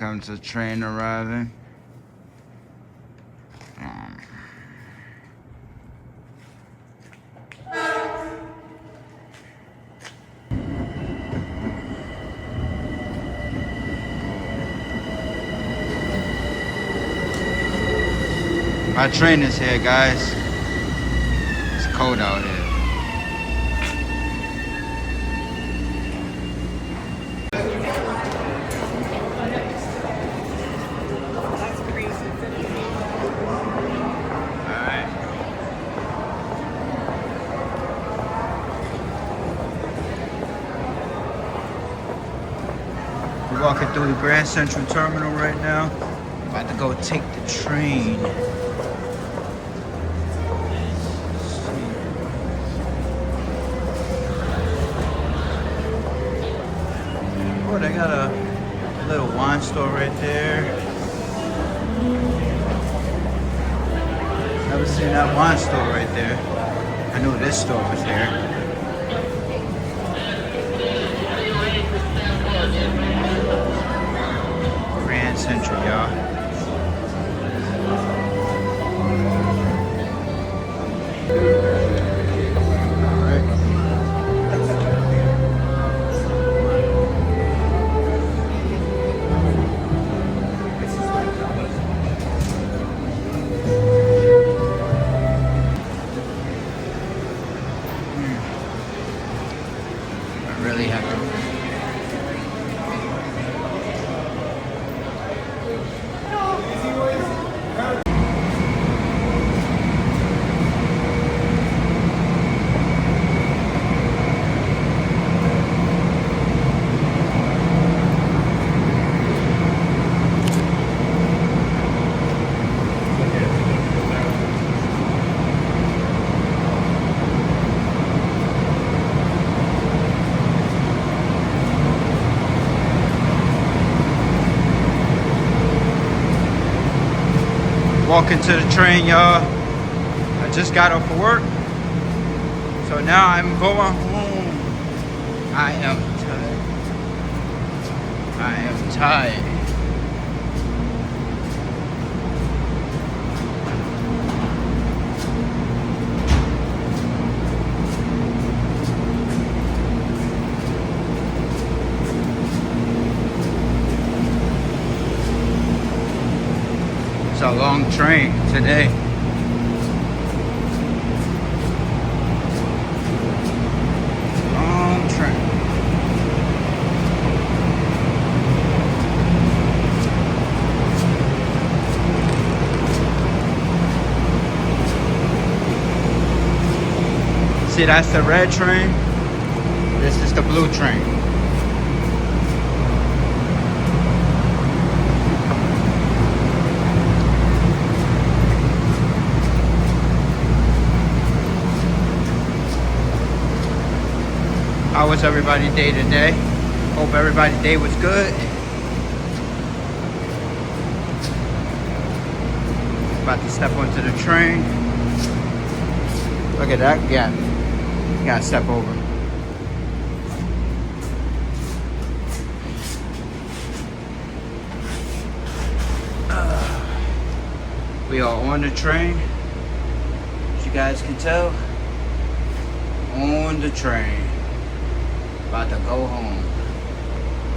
comes the train arriving. My train is here, guys. It's cold out here. We're walking through the Grand Central Terminal right now. About to go take the train. Oh, they got a little wine store right there. Never seen that wine store right there. I knew this store was there. Grand Central, y'all. Really have to. Walking to the train, y'all. I just got off of work, so now I'm going home. I am tired. I am tired. It's a long train today. Long train. See, that's the red train. This is the blue train. How was everybody's day today? Hope everybody's day was good. About to step onto the train. Look at that gap. You gotta step over. We are on the train. As you guys can tell, on the train. About to go home.